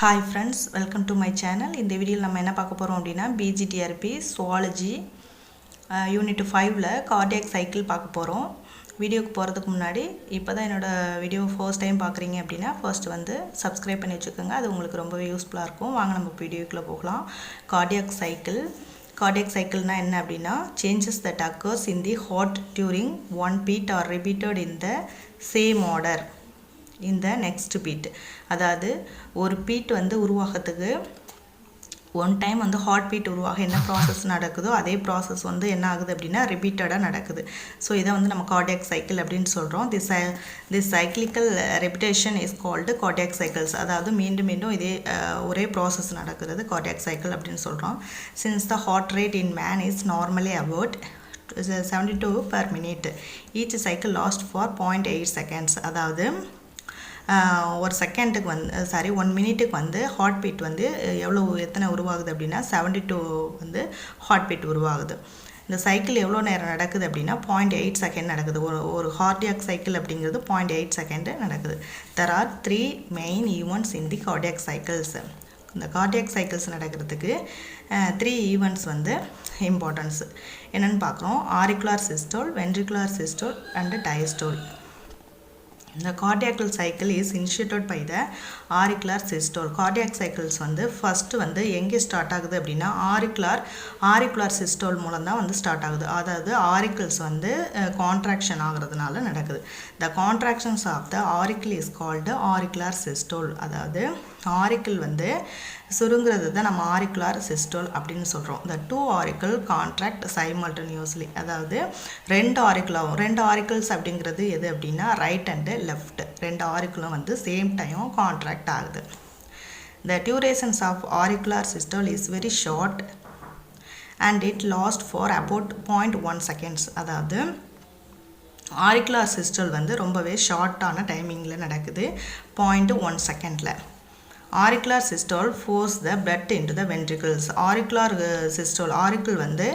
Hi friends, welcome to my channel. In this video நம்ம என்ன பார்க்க போறோம் அப்படினா BGTRP Zoology Unit 5ல cardiac cycle பார்க்க போறோம். வீடியோக்கு போறதுக்கு முன்னாடி இப்போதான் என்னோட வீடியோ ஃபர்ஸ்ட் டைம் பார்க்குறீங்க அப்படினா ஃபர்ஸ்ட் வந்து subscribe பண்ணி வச்சுக்கோங்க. அது உங்களுக்கு ரொம்பவே யூஸ்ஃபுல்லா இருக்கும். வாங்க நம்ம வீடியோக்குள்ள போகலாம். Cardiac cycle னா என்ன அப்படினா changes that occurs in the heart during one beat are repeated in the same order. இந்த next beat அதாவது ஒரு beat வந்து உருவாகிறதுக்கு one time வந்து heart beat உருவாக என்ன process நடக்குதோ அதே process வந்து என்ன ஆகுது அப்படினா repeatedா நடக்குது சோ இத வந்து நம்ம cardiac cycle அப்படினு சொல்றோம் this cyclical repetition is called cardiac cycles அதாவது மீண்டும் மீண்டும் இதே ஒரே process நடக்கிறது cardiac cycle அப்படினு சொல்றோம் since the heart rate in man is normally about 72 per minute each cycle lasts for 0.8 seconds அதாவது ஒரு செகண்டுக்கு வந்து சாரி 1 மினிட்டுக்கு வந்து ஹார்ட் பீட் வந்து எத்தனை உருவாகுது அப்படினா 72 வந்து ஹார்ட் பீட் உருவாகுது இந்த சைக்கிள் எவ்வளவு நேரம் நடக்குது அப்படினா 0.8 செகண்ட் நடக்குது ஒரு கார்டியாக் சைக்கிள் அப்படிங்கிறது 0.8 செகண்ட் நடக்குது there are 3 main events in the cardiac cycles இந்த கார்டியாக் சைக்கிள்ஸ் நடக்கிறதுக்கு 3 ஈவென்ட்ஸ் வந்து இம்பார்ட்டன்ஸ் என்னன்னு பார்க்குறோம் auricular systole ventricular systole and diastole The cardiac cycle is initiated by the auricular systole. Cardiac cycles வந்து first வந்து எங்கே start ஆகுது அப்படினா auricular systole மூலம் தான் வந்து ஸ்டார்ட் ஆகுது அதாவது auricles வந்து contraction ஆகிறதுனால நடக்குது The contractions of the auricle is called auricular systole அதாவது auricle வந்து சுருங்குறது தான் நம்ம auricular systole அப்படினு சொல்றோம் The two auricle contract simultaneously அதாவது ரெண்டு auricles அப்படிங்கிறது எது அப்படினா ரைட் அண்ட் லெஃப்ட் ரெண்டு auricleம் வந்து சேம் டைம் கான்ட்ராக்ட் ஆகுது The durations of auricular systole is very short and it lasts for about 0.1 seconds அதாவது auricular systole வந்து ரொம்பவே ஷார்ட்டான டைமிங்ல நடக்குது 0.1 செகண்ட்ல Auricular systole force the blood into the ventricles. Auricular systole auricle வந்து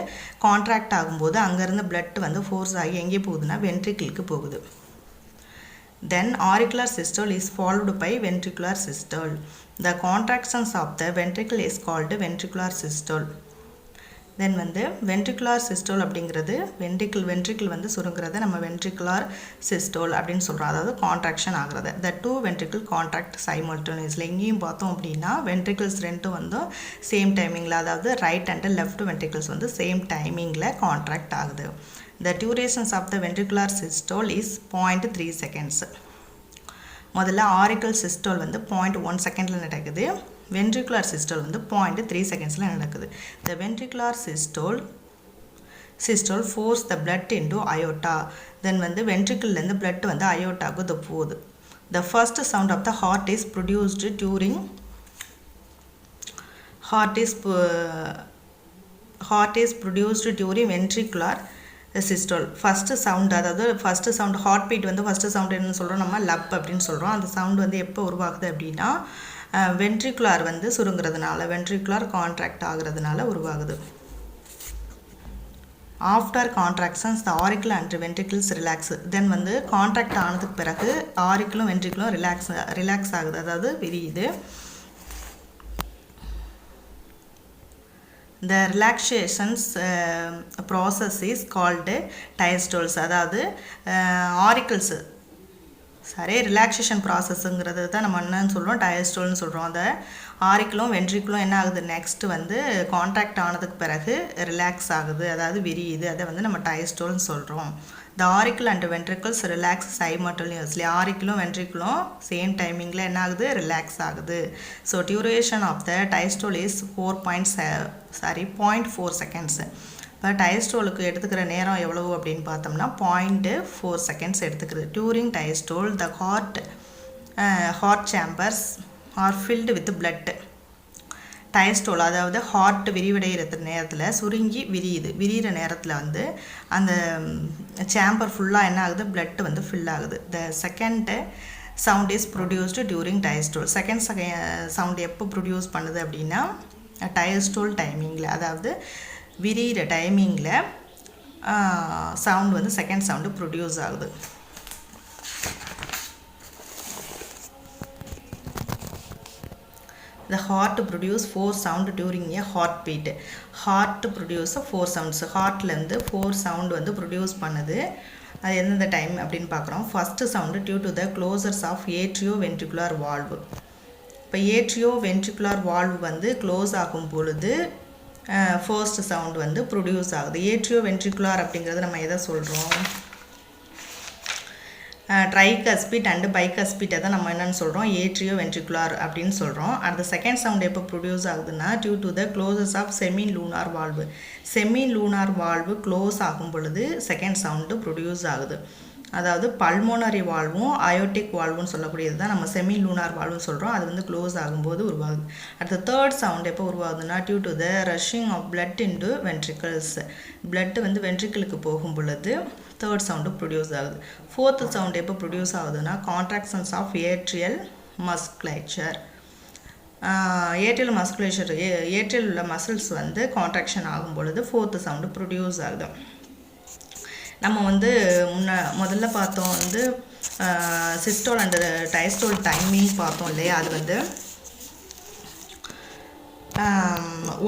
கான்ட்ராக்ட் ஆகும்போது அங்க இருந்து blood வந்து ஃபோர்ஸ் ஆகி எங்கே போகுதுன்னா ventricleக்கு போகுது. Then auricular systole is followed by ventricular systole. The contractions of the ventricle is called ventricular systole. Then வந்து ventricular systole அப்படிங்கிறது ventricle வந்து சுருங்குறது நம்ம ventricular systole அப்படினு சொல்றோம் அதாவது contraction ஆகிறது the two ventricle contract simultaneously இங்கேயும் பார்த்தோம் அப்படினா ventricles ரெண்டும் வந்து சேம் டைமிங்ல அதாவது ரைட் அண்ட் லெஃப்ட் ventricles வந்து சேம் டைமிங்ல கான்ட்ராக்ட் ஆகுது the durations of the ventricular systole is 0.3 seconds முதல்ல auricular systole வந்து 0.1 செகண்ட்ல நடக்குது ventricular systole வந்து 0.3 செகண்ட்ஸ்ல நடக்குது the ventricular systole force the blood into aorta then வந்து ventricle ல இருந்து blood வந்து aortaக்கு போகுது the first sound of the heart is produced during ventricular systole first sound அதாவது first sound heart beat வந்து first sound என்ன சொல்றோம் நம்ம lap அப்படினு சொல்றோம் அந்த sound வந்து எப்போ உருவாகுது அப்படினா ventricular வந்து சுருங்குறதுனால ventricular contract ஆகிறதுனால உருவாகுது after contractions the auricle and ventricles relax then வந்து contract ஆனதுக்கு பிறகு auricle ventricle relax ஆகுது அதாவது விரியுது the relaxations process is called diastoles அதாவது auricles ரிலாக்ஸேஷன் ப்ராசஸ்ங்கிறது தான் நம்ம என்னன்னு சொல்றோம் டயஸ்டோல்னு சொல்றோம் அந்த ஆரிக்கிளும் வென்ட்ரிக்கிளும் என்ன ஆகுது நெக்ஸ்ட் வந்து கான்ட்ராக்ட் ஆனதுக்கு பிறகு ரிலாக்ஸ் ஆகுது அதாவது விரியுது அதை வந்து நம்ம டயஸ்டோல்னு சொல்றோம் the auricle and ventricles relax simultaneously auricle ventricle same timingல என்ன ஆகுது ரிலாக்ஸ் ஆகுது so duration of the diastole is 0.4 seconds but diastoleக்கு எடுத்துக்கிற நேரம் எவ்வளவு அப்படினு பார்த்தோம்னா 0.4 seconds எடுத்துக்குது during diastole the heart chambers are filled with blood diastole அதாவது ஹார்ட் விரிவடைகிற நேரத்துல சுருங்கி விரியிற நேரத்துல வந்து அந்த chamber ஃபுல்லா என்ன ஆகுது blood வந்து fill ஆகுது the second sound is produced during diastole second sound எப்போ produce பண்ணுது அப்படினா diastole timingல அதாவது விரியிற டைமிங்ல சவுண்ட் வந்து செகண்ட் சவுண்ட் ப்ரொடியூஸ் ஆகுது the heart produce 4 sound during a heartbeat. Heart produce 4 sounds. ஹார்ட்லேருந்து 4 sound வந்து ப்ரொடியூஸ் பண்ணுது. அது எந்தெந்த டைம் அப்படின்னு பார்க்குறோம். First sound due to the closures of atrioventricular valve. இப்போ ஏட்ரியோவென்ட்ரிகுலர் வால்வு வந்து க்ளோஸ் ஆகும் பொழுது ஃபர்ஸ்ட் சவுண்ட் வந்து ப்ரொடியூஸ் ஆகுது. ஏட்ரியோவென்ட்ரிகுலர் அப்படிங்கிறது நம்ம எதை சொல்கிறோம்? ட்ரைகஸ்பிட் அண்டு பைகஸ்பிட்டை தான் நம்ம என்னென்னு சொல்கிறோம்? ஏட்ரியோவென்ட்ரிகுலர் அப்படின்னு சொல்கிறோம். அந்த செகண்ட் சவுண்ட் எப்போ ப்ரொடியூஸ் ஆகுதுன்னா due to the closes of semi lunar valve. Semi lunar valve close ஆகும் பொழுது செகண்ட் சவுண்டு ப்ரொடியூஸ் ஆகுது. அதாவது பல்மோனரி வால்வும் அயோட்டிக் வால்வுன்னு சொல்லக்கூடியது தான் நம்ம செமி லூனார் வால்வுன்னு சொல்கிறோம். அது வந்து க்ளோஸ் ஆகும்போது உருவாகுது. அடுத்த தேர்ட் சவுண்ட் எப்போ உருவாகுதுன்னா due to the rushing of blood into ventricles. Blood வந்து வென்ட்ரிக்கலுக்கு போகும் பொழுது தேர்ட் சவுண்டு ப்ரொடியூஸ் ஆகுது. ஃபோர்த்து சவுண்ட் எப்போ ப்ரொடியூஸ் ஆகுதுன்னா contractions of atrial musculature. Atrial musculature atrial உள்ள மசில்ஸ் வந்து கான்ட்ராக்ஷன் ஆகும் பொழுது ஃபோர்த்து சவுண்டு ப்ரொடியூஸ் ஆகுது. நம்ம வந்து முதல்ல பார்த்தோம் வந்து சிஸ்டோல் அண்ட் டைஸ்டோல் டைமிங் பார்த்தோம் இல்லையா? அது வந்து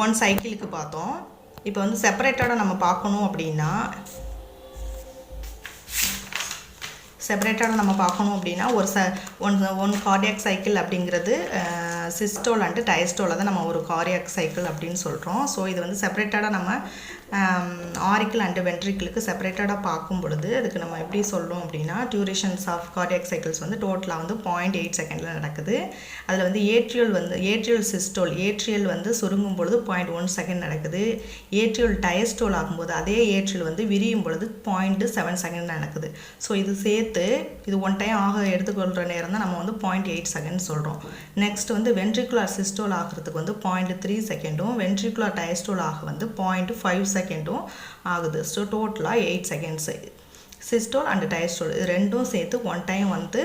1 சைக்கிளுக்கு பார்த்தோம். இப்போ வந்து செப்பரேட்டடாக நம்ம பார்க்கணும் அப்படின்னா ஒரு ஒன் கார்டியாக் சைக்கிள் அப்படிங்கிறது சிஸ்டோல் அண்டு டைஸ்டோலை தான் நம்ம ஒரு கார்டியாக் சைக்கிள் அப்படின்னு சொல்கிறோம். ஸோ இது வந்து செப்பரேட்டடாக நம்ம ஆரிக்கிள் அண்டு வென்ட்ரிக்கிளுக்கு செப்பரேட்டடாக பார்க்கும் பொழுது அதுக்கு நம்ம எப்படி சொல்கிறோம் அப்படின்னா டியூரேஷன்ஸ் ஆஃப் கார்டியாக் சைக்கிள்ஸ் வந்து டோட்டலாக வந்து 0.8 செகண்டில் நடக்குது. அதில் வந்து ஏட்ரியல் சிஸ்டோல் ஏட்ரியல் வந்து சுருங்கும் பொழுது 0.1 செகண்ட் நடக்குது. ஏட்ரியல் டைஸ்டோல் ஆகும்போது அதே ஏட்ரியல் வந்து விரியும் பொழுது 0.7 செகண்ட் நடக்குது. ஸோ இது சேர்த்து இது ஒன் டைம் எடுத்துக்கொள்கிற நேரம் தான் நம்ம வந்து 0.8 செகண்ட் சொல்கிறோம். நெக்ஸ்ட் வந்து வென்ட்ரிகுலர் சிஸ்டோல் ஆகிறதுக்கு வந்து 0.3 செகண்டும் வென்ட்ரிகுலர் டைஸ்டோல் ஆக வந்து 0.5 செகண்டும் ஆகுது. ஸோ டோட்டலாக 8 செகண்ட்ஸ். சிஸ்டோல் அண்ட் டைஸ்டோல் இது ரெண்டும் சேர்த்து ஒன் டைம் வந்து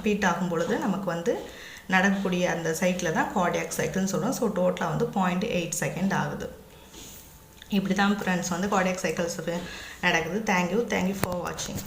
பீட் ஆகும் பொழுது நமக்கு வந்து நடக்கக்கூடிய அந்த சைக்கிளை தான் கார்டியாக் சைக்கிள்னு சொல்கிறோம். ஸோ டோட்டலாக வந்து 0.8 செகண்ட் ஆகுது. இப்படி தான் ஃப்ரெண்ட்ஸ் வந்து கார்டியாக் சைக்கிள்ஸ் நடக்குது. தேங்க்யூ ஃபார் வாட்சிங்.